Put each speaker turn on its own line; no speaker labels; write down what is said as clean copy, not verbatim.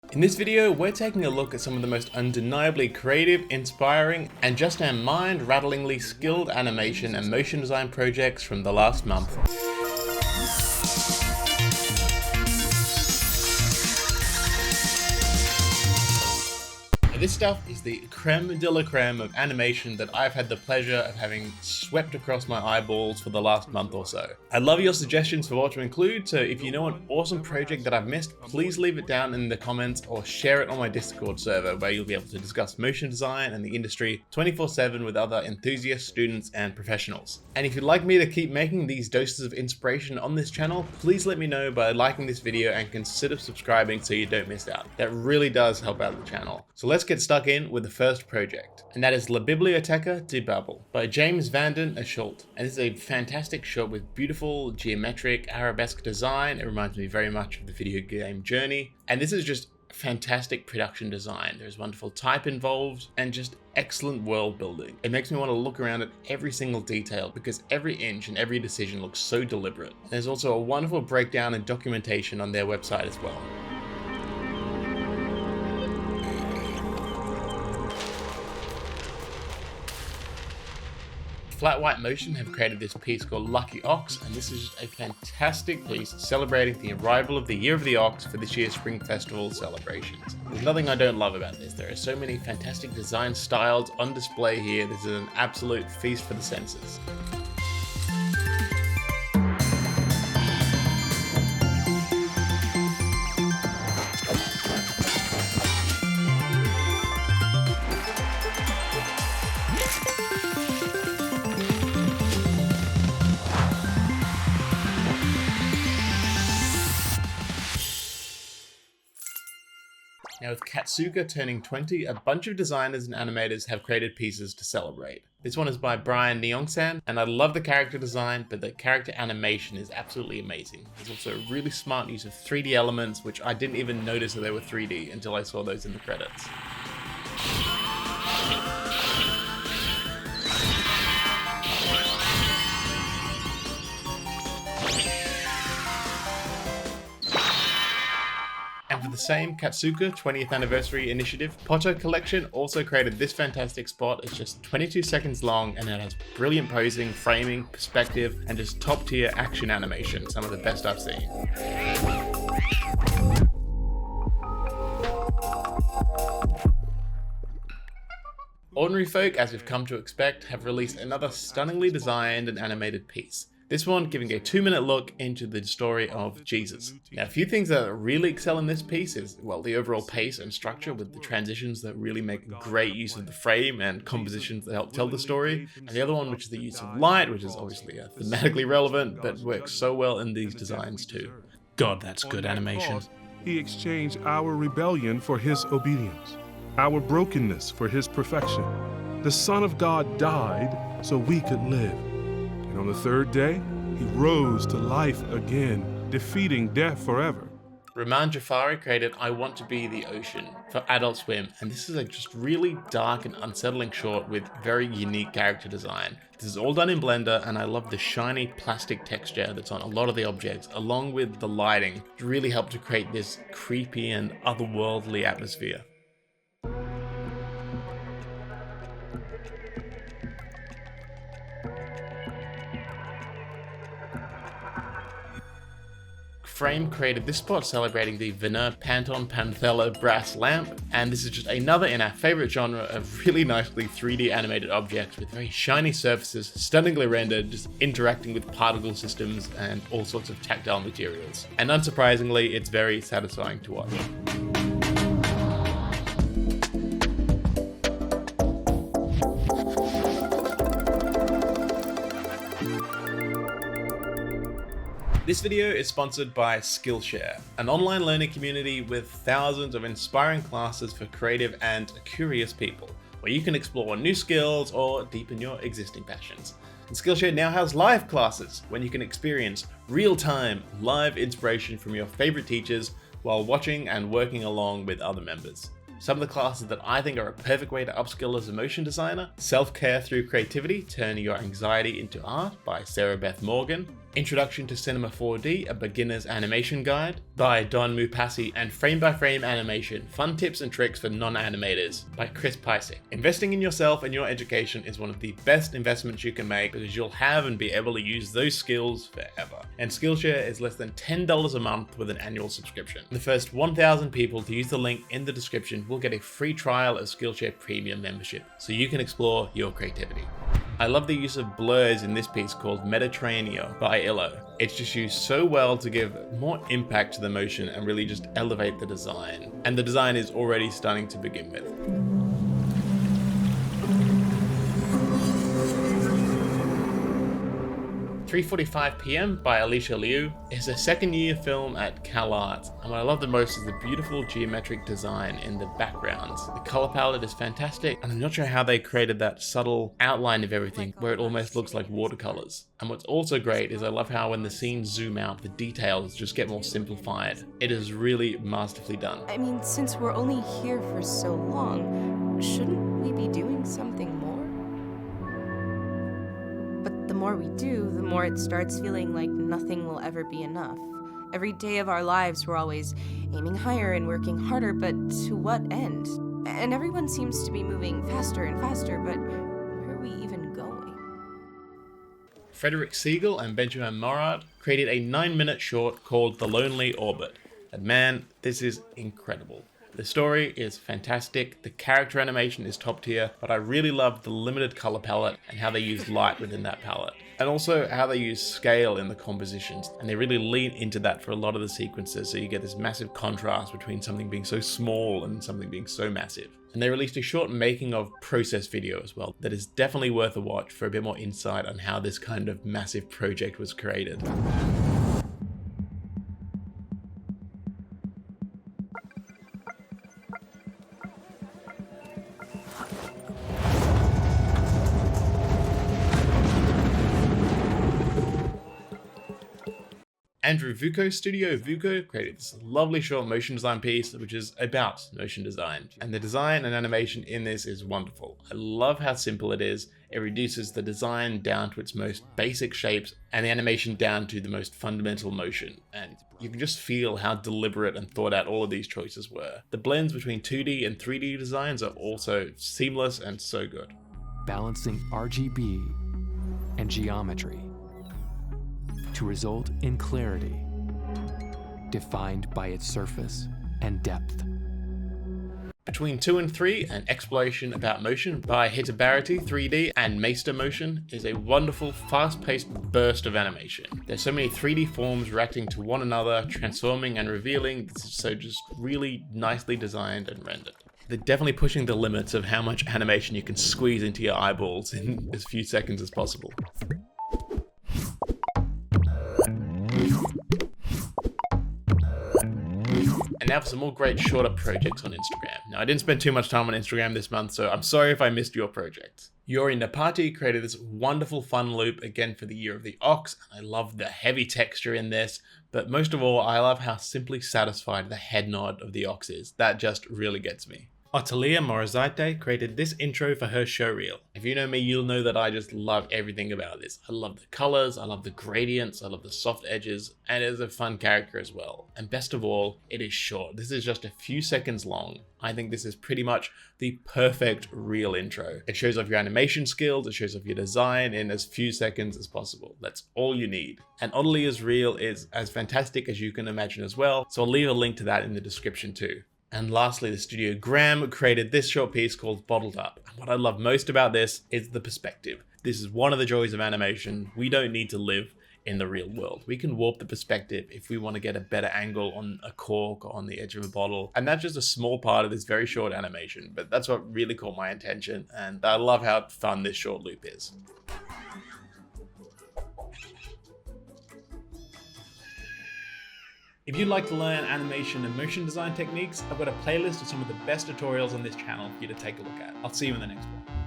In this video, we're taking a look at some of the most undeniably creative, inspiring, and just mind-rattlingly skilled animation and motion design projects from the last month. This stuff is the creme de la creme of animation that I've had the pleasure of having swept across my eyeballs for the last month or so. I love your suggestions for what to include, so if you know an awesome project that I've missed, please leave it down in the comments or share it on my Discord server where you'll be able to discuss motion design and the industry 24/7 with other enthusiasts, students, and professionals. And if you'd like me to keep making these doses of inspiration on this channel, please let me know by liking this video and consider subscribing so you don't miss out. That really does help out the channel. So let's get stuck in with the first project, and that is La Biblioteca de Babel by James van den Elshout. And this is a fantastic shot with beautiful geometric arabesque design. It reminds me very much of the video game Journey, and this is just fantastic production design. There's wonderful type involved and just excellent world building. It makes me want to look around at every single detail because every inch and every decision looks so deliberate. There's also a wonderful breakdown and documentation on their website as well. Flatwhite Motion have created this piece called Lucky Ox, and this is just a fantastic piece celebrating the arrival of the Year of the Ox for this year's Spring Festival celebrations. There's nothing I don't love about this. There are so many fantastic design styles on display here. This is an absolute feast for the senses. Now with Catsuka turning 20, a bunch of designers and animators have created pieces to celebrate. This one is by Brian Neong, and I love the character design, but the character animation is absolutely amazing. There's also a really smart use of 3D elements, which I didn't even notice that they were 3D until I saw those in the credits. And for the same Catsuka 20th Anniversary Initiative, POTTO Collection also created this fantastic spot. It's just 22 seconds long and it has brilliant posing, framing, perspective, and just top tier action animation, some of the best I've seen. Ordinary Folk, as we've come to expect, have released another stunningly designed and animated piece. This one giving a 2-minute look into the story of Jesus. Now, a few things that really excel in this piece is, well, the overall pace and structure with the transitions that really make great use of the frame and compositions that help tell the story. And the other one, which is the use of light, which is obviously thematically relevant, but works so well in these designs too. God, that's good animation.
He exchanged our rebellion for his obedience, our brokenness for his perfection. The Son of God died so we could live. And on the third day, he rose to life again, defeating death forever.
Raman Djafari created I Want to Be the Ocean for Adult Swim, and this is a just really dark and unsettling short with very unique character design. This is all done in Blender, and I love the shiny plastic texture that's on a lot of the objects, along with the lighting, to really help to create this creepy and otherworldly atmosphere. Frame created this spot celebrating the Verner Panton Panthella brass lamp, and this is just another in our favorite genre of really nicely 3D animated objects with very shiny surfaces, stunningly rendered, just interacting with particle systems and all sorts of tactile materials. And unsurprisingly, it's very satisfying to watch. This video is sponsored by Skillshare, an online learning community with thousands of inspiring classes for creative and curious people, where you can explore new skills or deepen your existing passions. And Skillshare now has live classes, when you can experience real-time live inspiration from your favorite teachers while watching and working along with other members. Some of the classes that I think are a perfect way to upskill as a motion designer: Self-Care Through Creativity, Turn Your Anxiety into Art by Sarah Beth Morgan, Introduction to Cinema 4D, a beginner's animation guide by Don Mupasi, and Frame by Frame Animation, fun tips and tricks for non-animators by Chris Pisek. Investing in yourself and your education is one of the best investments you can make because you'll have and be able to use those skills forever. And Skillshare is less than $10 a month with an annual subscription. The first 1,000 people to use the link in the description will get a free trial of Skillshare Premium membership, so you can explore your creativity. I love the use of blurs in this piece called Mediterraneo by ILLO. It's just used so well to give more impact to the motion and really just elevate the design. And the design is already stunning to begin with. 3:45 p.m. by Alisha Liu is a second-year film at Cal Arts, and what I love the most is the beautiful geometric design in the backgrounds. The color palette is fantastic, and I'm not sure how they created that subtle outline of everything where it almost looks like watercolors. And what's also great is I love how when the scenes zoom out, the details just get more simplified. It is really masterfully done.
I mean, since we're only here for so long, shouldn't we be doing something more? But the more we do, the more it starts feeling like nothing will ever be enough. Every day of our lives, we're always aiming higher and working harder, but to what end? And everyone seems to be moving faster and faster, but where are we even going?
Frederic Siegel and Benjamin Morard created a 9-minute short called The Lonely Orbit. And man, this is incredible. The story is fantastic, the character animation is top tier, but I really love the limited color palette and how they use light within that palette. And also how they use scale in the compositions, and they really lean into that for a lot of the sequences, so you get this massive contrast between something being so small and something being so massive. And they released a short making of process video as well that is definitely worth a watch for a bit more insight on how this kind of massive project was created. Andrew VUCKO Studio VUCKO created this lovely short motion design piece which is about motion design, and the design and animation in this is wonderful. I love how simple it is. It reduces the design down to its most basic shapes and the animation down to the most fundamental motion, and you can just feel how deliberate and thought out all of these choices were. The blends between 2D and 3D designs are also seamless and so good.
Balancing RGB and geometry to result in clarity defined by its surface and depth.
Between 2 and 3, an exploration about motion by Hitabarity 3D and Mestremotion is a wonderful, fast-paced burst of animation. There's so many 3D forms reacting to one another, transforming and revealing. This is so just really nicely designed and rendered. They're definitely pushing the limits of how much animation you can squeeze into your eyeballs in as few seconds as possible. And now for some more great shorter projects on Instagram. Now, I didn't spend too much time on Instagram this month, so I'm sorry if I missed your project. Yori Narpati created this wonderful fun loop again for the Year of the Ox. I love the heavy texture in this, but most of all, I love how simply satisfied the head nod of the ox is. That just really gets me. Otilija Morozaite created this intro for her showreel. If you know me, you'll know that I just love everything about this. I love the colors, I love the gradients, I love the soft edges, and it is a fun character as well. And best of all, it is short. This is just a few seconds long. I think this is pretty much the perfect reel intro. It shows off your animation skills, it shows off your design in as few seconds as possible. That's all you need. And Otilija's reel is as fantastic as you can imagine as well, so I'll leave a link to that in the description too. And lastly, the studio GRAMM created this short piece called Bottled Up. And what I love most about this is the perspective. This is one of the joys of animation. We don't need to live in the real world. We can warp the perspective if we want to get a better angle on a cork or on the edge of a bottle. And that's just a small part of this very short animation, but that's what really caught my attention. And I love how fun this short loop is. If you'd like to learn animation and motion design techniques, I've got a playlist of some of the best tutorials on this channel for you to take a look at. I'll see you in the next one.